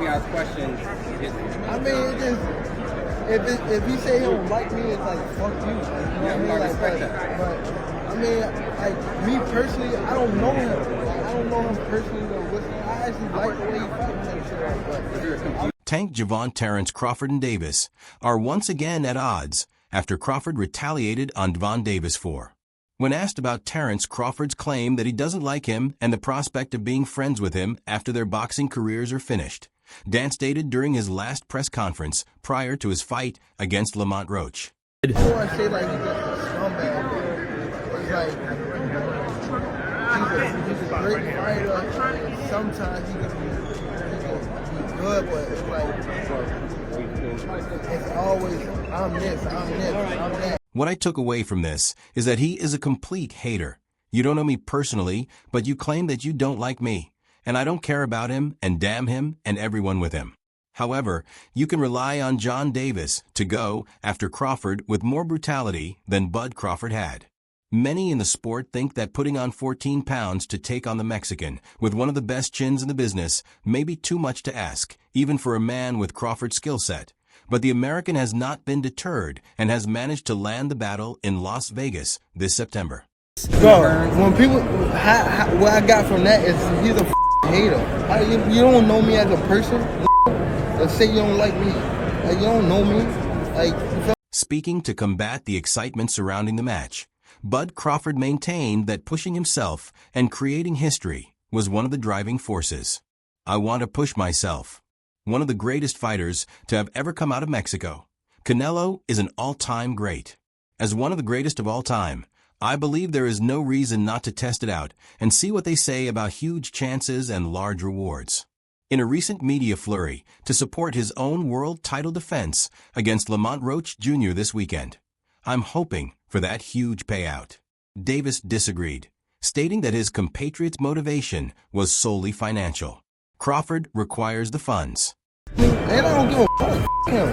ask questions. I mean, it just if he say he don't like me, it's like fuck you. You know what I mean? I respect that. But I mean, like me personally, I don't know him. Like, I don't know him personally. I actually like the way he fights and shit. But Tank Gervonta, Terence, Crawford, and Davis are once again at odds after Crawford retaliated on Gervonta Davis for. When asked about Terence Crawford's claim that he doesn't like him and the prospect of being friends with him after their boxing careers are finished, Dan stated during his last press conference prior to his fight against Roach. I don't want to say like he's just a scumbag. It's like he's a great fighter. Sometimes he can be good, but it's like it's always I'm this, I'm that. What I took away from this is that he is a complete hater. You don't know me personally, but you claim that you don't like me, and I don't care about him, and damn him and everyone with him. However, you can rely on John Davis to go after Crawford with more brutality than Bud Crawford had. Many in the sport think that putting on 14 pounds to take on the Mexican with one of the best chins in the business may be too much to ask, even for a man with Crawford's skill set. But the American has not been deterred and has managed to land the battle in Las Vegas this September. Bro, when people, what I got from that is he's a hater. You don't know me as a person. Let's say you don't like me. Like, you don't know me. Speaking to combat the excitement surrounding the match, Bud Crawford maintained that pushing himself and creating history was one of the driving forces. I want to push myself. One of the greatest fighters to have ever come out of Mexico. Canelo is an all-time great. As one of the greatest of all time, I believe there is no reason not to test it out and see what they say about huge chances and large rewards. In a recent media flurry to support his own world title defense against Roach Jr. this weekend, I'm hoping for that huge payout. Davis disagreed, stating that his compatriot's motivation was solely financial. Crawford requires the funds. And I don't give a fuck him.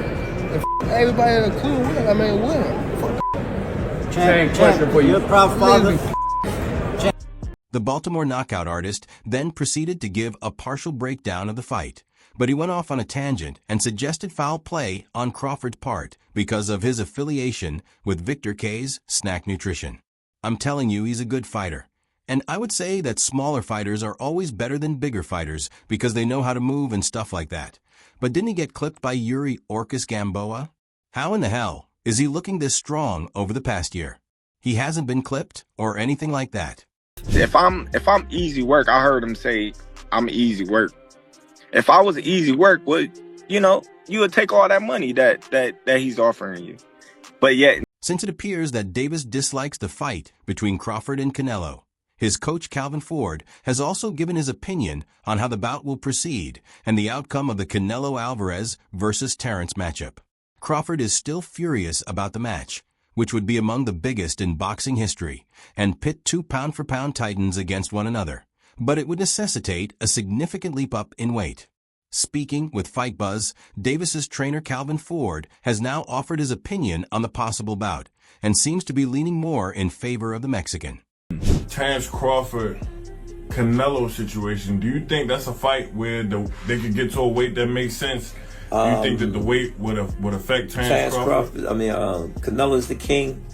If everybody in the crew, I mean, with him. Same question for you. You're a proud father. The Baltimore knockout artist then proceeded to give a partial breakdown of the fight, but he went off on a tangent and suggested foul play on Crawford's part because of his affiliation with Victor K's Snack Nutrition. I'm telling you, he's a good fighter. And I would say that smaller fighters are always better than bigger fighters because they know how to move and stuff like that. But didn't he get clipped by Yuri Orcus Gamboa? How in the hell is he looking this strong over the past year? He hasn't been clipped or anything like that. If I'm easy work, I heard him say I'm easy work. If I was easy work, well, you would take all that money that he's offering you. But yet, since it appears that Davis dislikes the fight between Crawford and Canelo, his coach Calvin Ford has also given his opinion on how the bout will proceed and the outcome of the Canelo Alvarez versus Terence matchup. Crawford is still furious about the match, which would be among the biggest in boxing history, and pit two pound-for-pound titans against one another, but it would necessitate a significant leap up in weight. Speaking with Fight Buzz, Davis's trainer Calvin Ford has now offered his opinion on the possible bout and seems to be leaning more in favor of the Mexican. Terence Crawford, Canelo situation. Do you think that's a fight where they could get to a weight that makes sense? Do you think that the weight would affect Terence Crawford? I mean, Canelo is the king.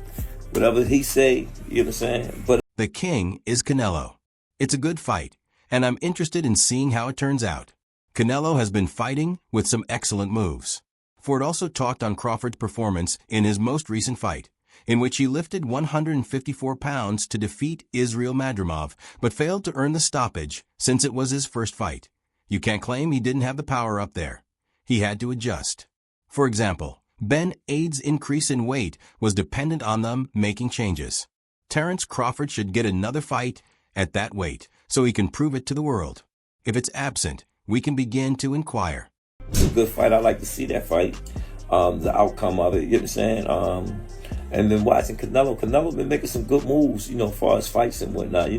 Whatever he say, you know what I'm saying? But the king is Canelo. It's a good fight, and I'm interested in seeing how it turns out. Canelo has been fighting with some excellent moves. Ford also talked on Crawford's performance in his most recent fight, in which he lifted 154 pounds to defeat Israel Madrimov, but failed to earn the stoppage since it was his first fight. You can't claim he didn't have the power up there. He had to adjust. For example, Ben Aid's increase in weight was dependent on them making changes. Terence Crawford should get another fight at that weight so he can prove it to the world. If it's absent, we can begin to inquire. It's a good fight. I like to see that fight, the outcome of it, you know what I'm saying? And then watching Canelo been making some good moves, as far as fights and whatnot,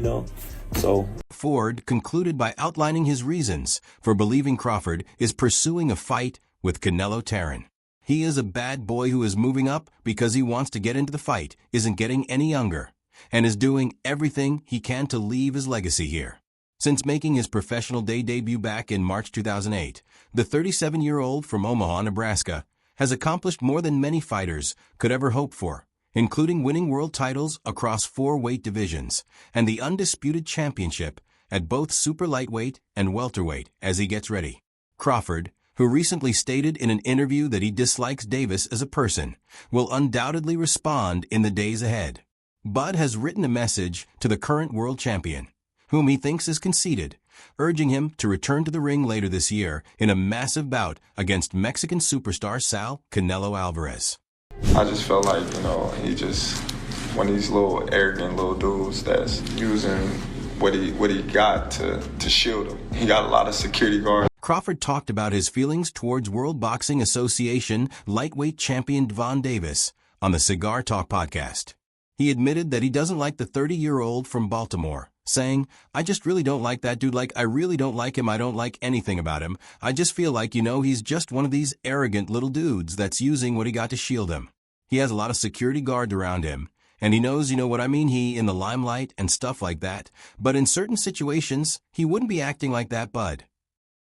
So Ford concluded by outlining his reasons for believing Crawford is pursuing a fight with Canelo Terence. He is a bad boy who is moving up because he wants to get into the fight, isn't getting any younger, and is doing everything he can to leave his legacy here. Since making his professional debut back in March 2008, the 37-year-old from Omaha, Nebraska, has accomplished more than many fighters could ever hope for, including winning world titles across 4 weight divisions and the undisputed championship at both super lightweight and welterweight as he gets ready. Crawford, who recently stated in an interview that he dislikes Davis as a person, will undoubtedly respond in the days ahead. Bud has written a message to the current world champion, whom he thinks is conceited, urging him to return to the ring later this year in a massive bout against Mexican superstar Sal Canelo Alvarez. I just felt like, he just one of these little arrogant little dudes that's using what he got to shield him. He got a lot of security guards. Crawford talked about his feelings towards World Boxing Association lightweight champion Gervonta Davis on the Cigar Talk podcast. He admitted that he doesn't like the 30-year-old from Baltimore, saying, "I just really don't like that dude. I really don't like him. I don't like anything about him. I just feel like, he's just one of these arrogant little dudes that's using what he got to shield him. He has a lot of security guards around him, and he knows, what I mean, he in the limelight and stuff like that. But in certain situations, he wouldn't be acting like that, Bud."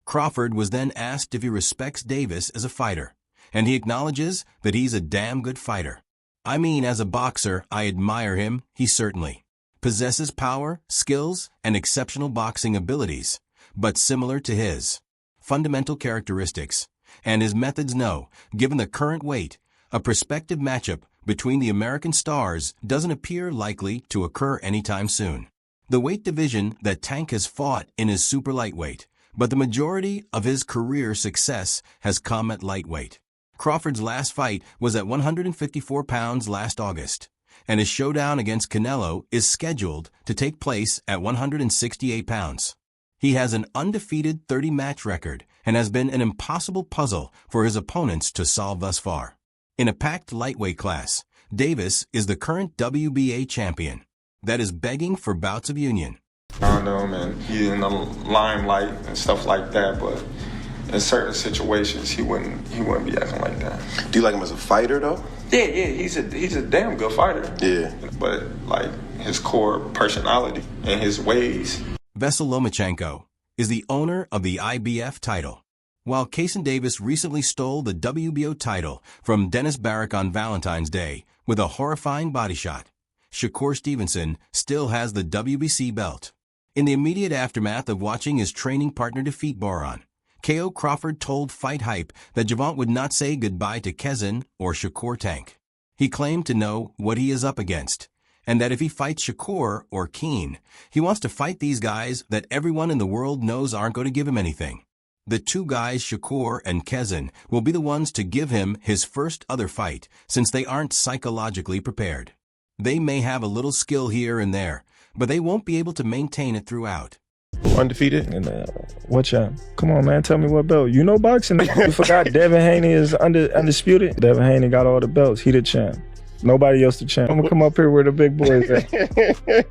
Crawford was then asked if he respects Davis as a fighter, and he acknowledges that he's a damn good fighter. "I mean, as a boxer, I admire him. He certainly possesses power, skills, and exceptional boxing abilities, but similar to his fundamental characteristics and his methods, no, given the current weight, a prospective matchup between the American stars doesn't appear likely to occur anytime soon. The weight division that Tank has fought in is super lightweight, but the majority of his career success has come at lightweight. Crawford's last fight was at 154 pounds last August, and his showdown against Canelo is scheduled to take place at 168 pounds. He has an undefeated 30-match record and has been an impossible puzzle for his opponents to solve thus far. In a packed lightweight class, Davis is the current WBA champion that is begging for bouts of union. Around him, and he's in the limelight and stuff like that, but in certain situations he wouldn't be acting like that. Do you like him as a fighter though? Yeah, he's a damn good fighter. Yeah. But his core personality and his ways. Vasyl Lomachenko is the owner of the IBF title, while Kason Davis recently stole the WBO title from Dennis Barrick on Valentine's Day with a horrifying body shot. Shakur Stevenson still has the WBC belt. In the immediate aftermath of watching his training partner defeat Boron, K.O. Crawford told Fight Hype that Gervonta would not say goodbye to Kazan or Shakur Tank. He claimed to know what he is up against, and that if he fights Shakur or Keen, he wants to fight these guys that everyone in the world knows aren't going to give him anything. The 2 guys, Shakur and Kazan, will be the ones to give him his first other fight, since they aren't psychologically prepared. They may have a little skill here and there, but they won't be able to maintain it throughout. Undefeated? And what champ? Come on, man, tell me what belt. You know boxing. You forgot Devin Haney is undisputed. Devin Haney got all the belts. He the champ. Nobody else the champ. I'm gonna come up here where the big boys at.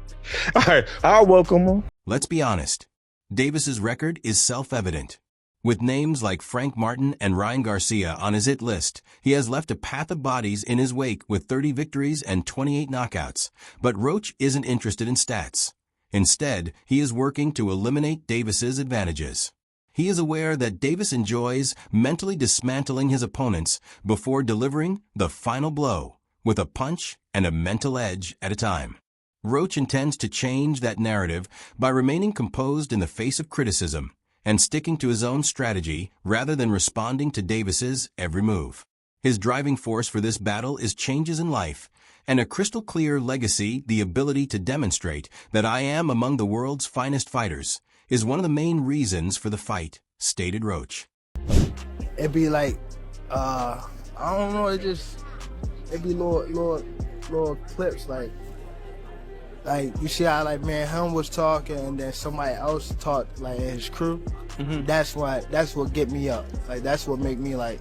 All right, I'll welcome him. Let's be honest. Davis's record is self-evident. With names like Frank Martin and Ryan Garcia on his hit list, he has left a path of bodies in his wake with 30 victories and 28 knockouts. But Roach isn't interested in stats. Instead, he is working to eliminate Davis's advantages. He is aware that Davis enjoys mentally dismantling his opponents before delivering the final blow with a punch and a mental edge at a time. Roach intends to change that narrative by remaining composed in the face of criticism and sticking to his own strategy rather than responding to Davis's every move. His driving force for this battle is changes in life and a crystal clear legacy. The ability to demonstrate that I am among the world's finest fighters is one of the main reasons for the fight, stated Roach. It'd be I don't know, it'd be little clips like you see how him was talking and then somebody else talked his crew. Mm-hmm. That's what get me up. That's what make me I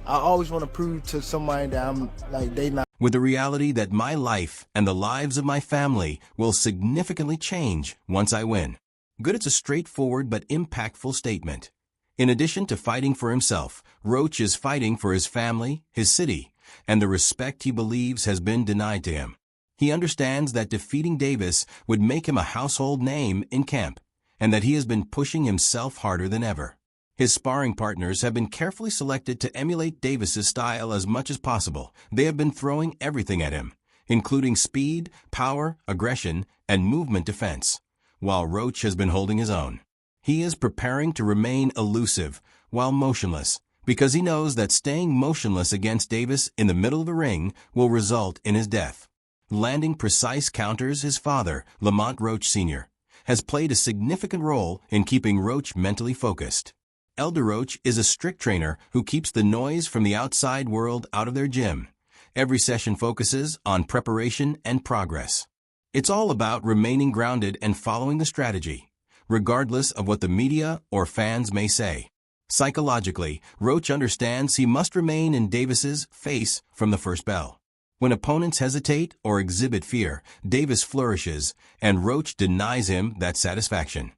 always want to prove to somebody that I'm they not. With the reality that my life and the lives of my family will significantly change once I win. Good, it's a straightforward but impactful statement. In addition to fighting for himself, Roach is fighting for his family, his city, and the respect he believes has been denied to him. He understands that defeating Davis would make him a household name in camp, and that he has been pushing himself harder than ever. His sparring partners have been carefully selected to emulate Davis's style as much as possible. They have been throwing everything at him, including speed, power, aggression, and movement defense, while Roach has been holding his own. He is preparing to remain elusive while motionless, because he knows that staying motionless against Davis in the middle of the ring will result in his death. Landing precise counters, his father, Lamont Roach Sr., has played a significant role in keeping Roach mentally focused. Elder Roach is a strict trainer who keeps the noise from the outside world out of their gym. Every session focuses on preparation and progress. It's all about remaining grounded and following the strategy, regardless of what the media or fans may say. Psychologically, Roach understands he must remain in Davis's face from the first bell. When opponents hesitate or exhibit fear, Davis flourishes, and Roach denies him that satisfaction.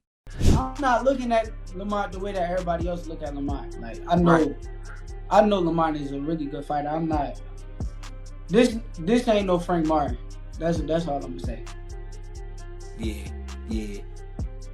I'm not looking at Lamont the way that everybody else look at Lamont. Like I know Lamont is a really good fighter. I'm not. This ain't no Frank Martin. That's all I'm gonna say. Yeah.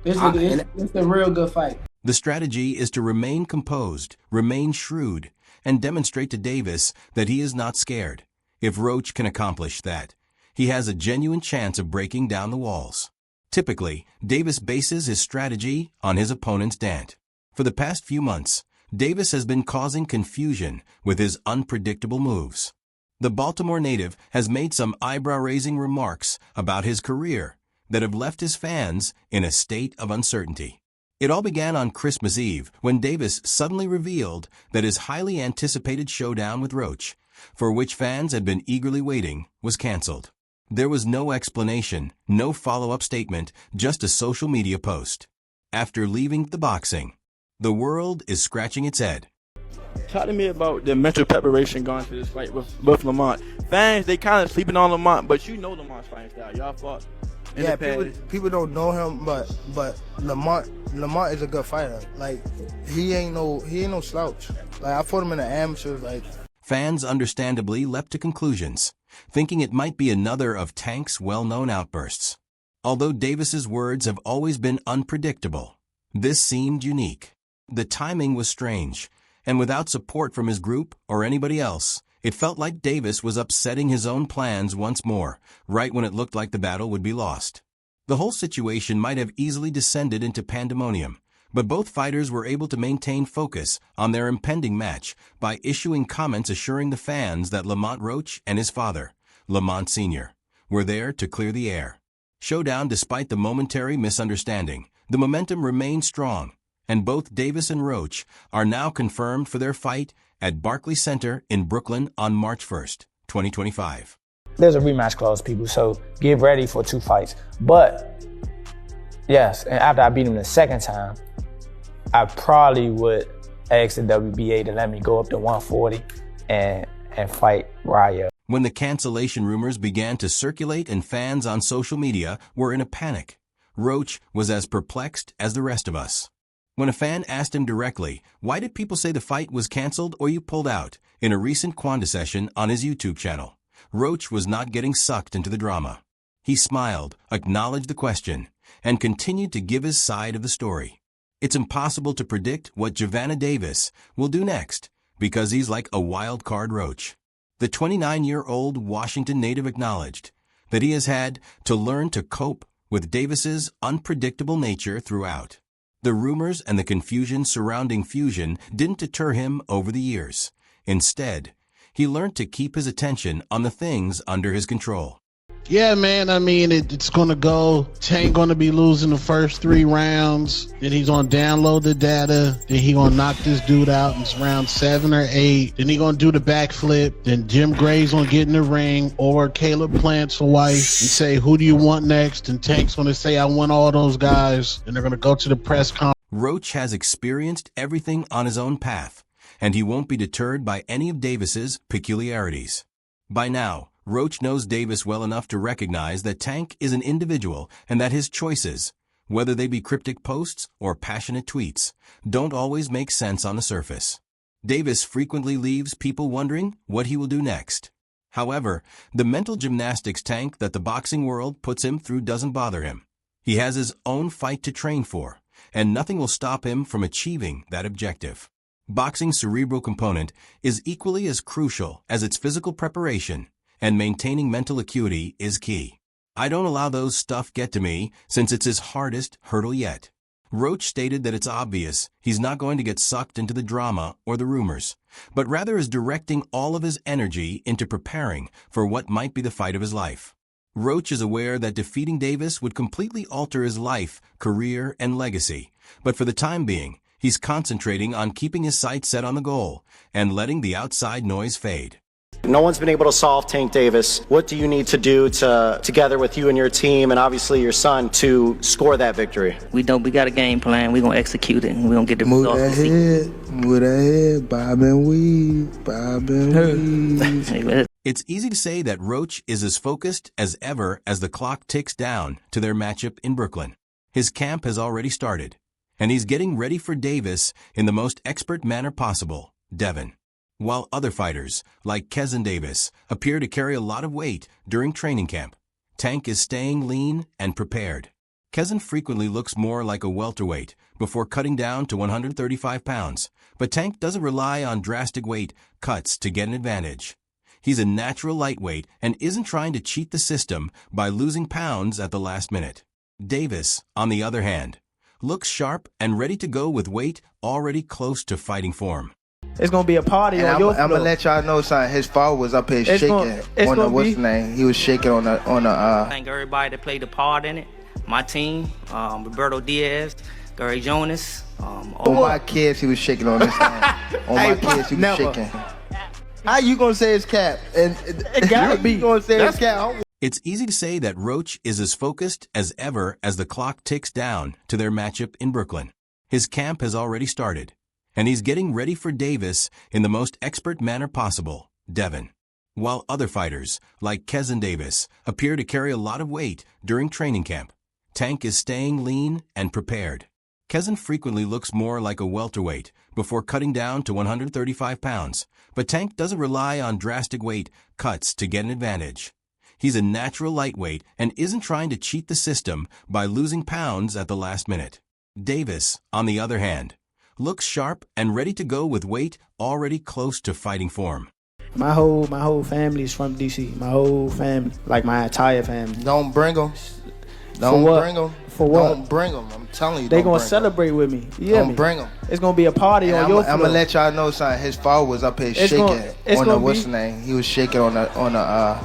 It's a real good fight. The strategy is to remain composed, remain shrewd, and demonstrate to Davis that he is not scared. If Roach can accomplish that, he has a genuine chance of breaking down the walls. Typically, Davis bases his strategy on his opponent's dant. For the past few months, Davis has been causing confusion with his unpredictable moves. The Baltimore native has made some eyebrow-raising remarks about his career that have left his fans in a state of uncertainty. It all began on Christmas Eve when Davis suddenly revealed that his highly anticipated showdown with Roach, for which fans had been eagerly waiting, was canceled. There was no explanation, no follow-up statement, just a social media post. After leaving the boxing, the world is scratching its head. Talk to me about the mental preparation going to this fight with Lamont. Fans, they kind of sleeping on Lamont, but you know Lamont's fighting style. Y'all fought. Yeah, people don't know him, but Lamont is a good fighter. Like he ain't no slouch. Like I fought him in the amateurs. Like fans understandably leapt to conclusions, thinking it might be another of Tank's well-known outbursts. Although Davis's words have always been unpredictable, this seemed unique. The timing was strange, and without support from his group or anybody else, it felt like Davis was upsetting his own plans once more, right when it looked like the battle would be lost. The whole situation might have easily descended into pandemonium, but both fighters were able to maintain focus on their impending match by issuing comments assuring the fans that Lamont Roach and his father, Lamont Sr., were there to clear the air. Showdown, despite the momentary misunderstanding, the momentum remained strong, and both Davis and Roach are now confirmed for their fight at Barclays Center in Brooklyn on March 1st, 2025. There's a rematch clause, people, so get ready for 2 fights. But, yes, and after I beat him the second time, I probably would ask the WBA to let me go up to 140 and fight Raya. When the cancellation rumors began to circulate and fans on social media were in a panic, Roach was as perplexed as the rest of us. When a fan asked him directly, why did people say the fight was canceled or you pulled out, in a recent Quanda session on his YouTube channel, Roach was not getting sucked into the drama. He smiled, acknowledged the question, and continued to give his side of the story. It's impossible to predict what Gervonta Davis will do next, because he's like a wild card Roach. The 29-year-old Washington native acknowledged that he has had to learn to cope with Davis's unpredictable nature throughout. The rumors and the confusion surrounding Fusion didn't deter him over the years. Instead, he learned to keep his attention on the things under his control. Yeah, man, I mean, it's going to go. Tank going to be losing the first 3 rounds. Then he's going to download the data. Then he going to knock this dude out in round 7 or 8. Then he going to do the backflip. Then Jim Gray's going to get in the ring, or Caleb plants a wife and say, who do you want next? And Tank's going to say, I want all those guys. And they're going to go to the press conference. Roach has experienced everything on his own path, and he won't be deterred by any of Davis's peculiarities. By now, Roach knows Davis well enough to recognize that Tank is an individual and that his choices, whether they be cryptic posts or passionate tweets, don't always make sense on the surface. Davis frequently leaves people wondering what he will do next. However, the mental gymnastics Tank that the boxing world puts him through doesn't bother him. He has his own fight to train for, and nothing will stop him from achieving that objective. Boxing's cerebral component is equally as crucial as its physical preparation, and maintaining mental acuity is key. I don't allow those stuff get to me since it's his hardest hurdle yet. Roach stated that it's obvious he's not going to get sucked into the drama or the rumors, but rather is directing all of his energy into preparing for what might be the fight of his life. Roach is aware that defeating Davis would completely alter his life, career, and legacy, but for the time being, he's concentrating on keeping his sights set on the goal and letting the outside noise fade. No one's been able to solve Tank Davis. What do you need to do together with you and your team and obviously your son to score that victory? We got a game plan. We're going to execute it, and we're going to get the results. Move that head, bob and weave. It's easy to say that Roach is as focused as ever as the clock ticks down to their matchup in Brooklyn. His camp has already started, and he's getting ready for Davis in the most expert manner possible, Devin. While other fighters, like Kezin Davis, appear to carry a lot of weight during training camp, Tank is staying lean and prepared. Kezin frequently looks more like a welterweight before cutting down to 135 pounds, but Tank doesn't rely on drastic weight cuts to get an advantage. He's a natural lightweight and isn't trying to cheat the system by losing pounds at the last minute. Davis, on the other hand, looks sharp and ready to go with weight already close to fighting form. It's gonna be a party on your floor. I'm gonna let y'all know something. His father was up here shaking on the what's the name? He was shaking on the Thank everybody that played a part in it. My team, Roberto Diaz, Gary Jonas. On my kids, he was shaking on this thing. On my kids, he was shaking. How you gonna say his cap? And it gotta be. You gonna say his cap? It's easy to say that Roach is as focused as ever as the clock ticks down to their matchup in Brooklyn. His camp has already started, and he's getting ready for Davis in the most expert manner possible, Devin. While other fighters, like Kezin Davis, appear to carry a lot of weight during training camp, Tank is staying lean and prepared. Kezin frequently looks more like a welterweight before cutting down to 135 pounds, but Tank doesn't rely on drastic weight cuts to get an advantage. He's a natural lightweight and isn't trying to cheat the system by losing pounds at the last minute. Davis, on the other hand, looks sharp and ready to go with weight already close to fighting form. My whole family is from DC. My whole family, like my entire family. Don't bring them. Don't bring them. For what? Don't bring them. I'm telling you. They gonna celebrate with me. Don't bring them. It's gonna be a party on your floor. I'm gonna let y'all know something. His father was up here shaking on the what's the name? He was shaking on the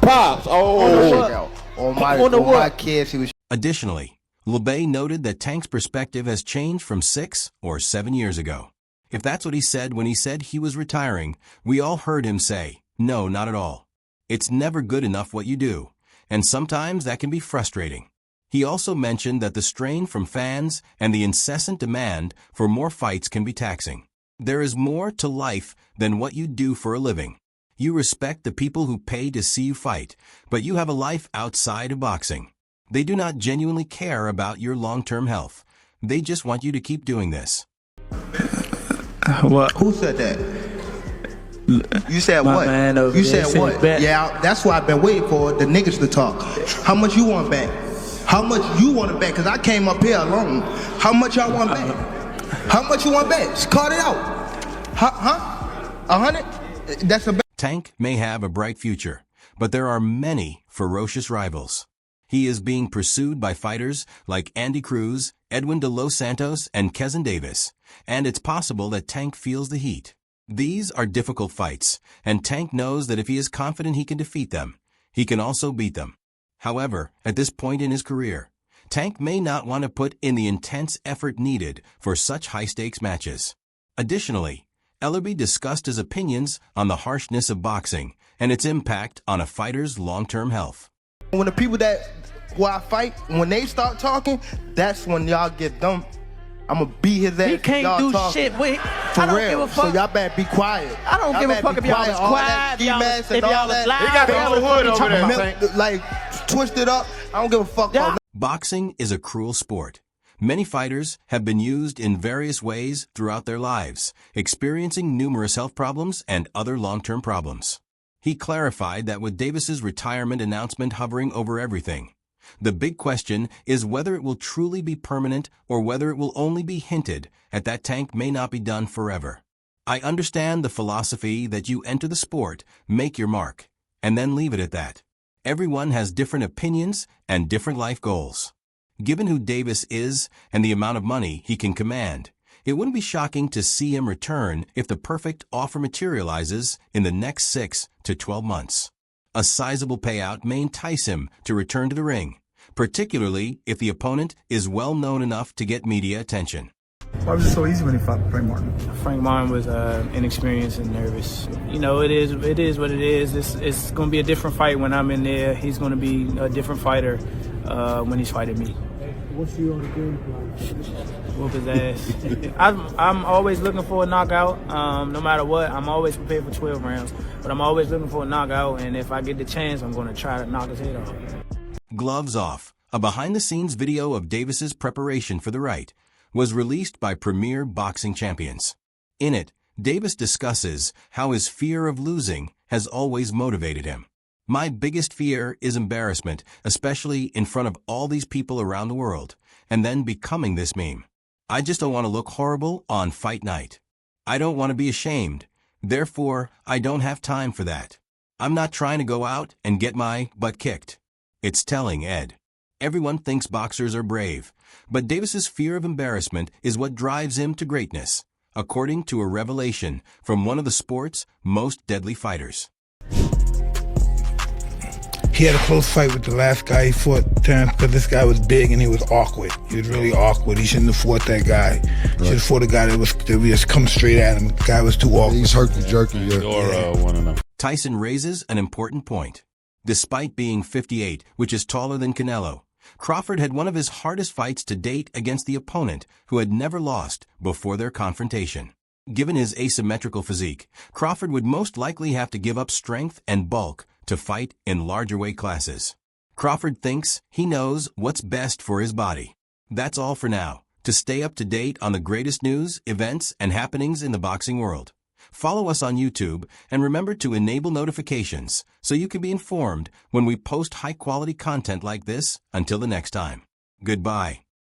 Pops. On my kids, he was. Additionally, LeBay noted that Tank's perspective has changed from 6 or 7 years ago. If that's what he said when he said he was retiring, we all heard him say, no, not at all. It's never good enough what you do, and sometimes that can be frustrating. He also mentioned that the strain from fans and the incessant demand for more fights can be taxing. There is more to life than what you do for a living. You respect the people who pay to see you fight, but you have a life outside of boxing. They do not genuinely care about your long-term health. They just want you to keep doing this. What? Who said that? You said what? You said what? Yeah, that's why I've been waiting for the niggas to talk. How much you want back? How much you want it back? Because I came up here alone. How much y'all want back? How much you want back? Just cut it out. Huh? 100? That's a Tank may have a bright future, but there are many ferocious rivals. He is being pursued by fighters like Andy Cruz, Edwin De Los Santos, and Kezin Davis, and it's possible that Tank feels the heat. These are difficult fights, and Tank knows that if he is confident he can defeat them, he can also beat them. However, at this point in his career, Tank may not want to put in the intense effort needed for such high-stakes matches. Additionally, Ellerby discussed his opinions on the harshness of boxing and its impact on a fighter's long-term health. When the people who I fight, when they start talking, that's when y'all get dumb. I'm gonna beat his ass. He can't do shit with it. For real. So y'all better be quiet. I don't give a fuck if y'all was quiet. If y'all was loud. He got the whole hood over there. Like, twisted up. I don't give a fuck. Boxing is a cruel sport. Many fighters have been used in various ways throughout their lives, experiencing numerous health problems and other long-term problems. He clarified that with Davis's retirement announcement hovering over everything, The big question is whether it will truly be permanent or whether it will only be hinted at that tank may not be done forever. I understand the philosophy that you enter the sport, make your mark, and then leave it at that. Everyone has different opinions and different life goals. Given who Davis is and the amount of money he can command, it wouldn't be shocking to see him return if the perfect offer materializes in the next 6 to 12 months. A sizable payout may entice him to return to the ring, particularly if the opponent is well known enough to get media attention. Why was it so easy when he fought Frank Martin? Frank Martin was inexperienced and nervous. You know, it is what it is. It's going to be a different fight when I'm in there. He's going to be a different fighter when he's fighting me. What's your game plan? Whoop his ass. I'm always looking for a knockout. No matter what, I'm always prepared for 12 rounds. But I'm always looking for a knockout, and if I get the chance, I'm going to try to knock his head off. Gloves Off, a behind-the-scenes video of Davis's preparation for the fight, was released by Premier Boxing Champions. In it, Davis discusses how his fear of losing has always motivated him. My biggest fear is embarrassment, especially in front of all these people around the world, and then becoming this meme. I just don't want to look horrible on fight night. I don't want to be ashamed. Therefore, I don't have time for that. I'm not trying to go out and get my butt kicked. It's telling Ed. Everyone thinks boxers are brave, but Davis's fear of embarrassment is what drives him to greatness, according to a revelation from one of the sport's most deadly fighters. He had a close fight with the last guy he fought, Terence, because this guy was big and he was awkward. He was really awkward. He shouldn't have fought that guy. He should have fought a guy that would just come straight at him. The guy was too awkward. He's herky-jerky. One of them. Tyson raises an important point. Despite being 58, which is taller than Canelo, Crawford had one of his hardest fights to date against the opponent who had never lost before their confrontation. Given his asymmetrical physique, Crawford would most likely have to give up strength and bulk to fight in larger weight classes. Crawford thinks he knows what's best for his body. That's all for now. To stay up to date on the greatest news, events, and happenings in the boxing world, follow us on YouTube and remember to enable notifications so you can be informed when we post high-quality content like this. Until the next time. Goodbye.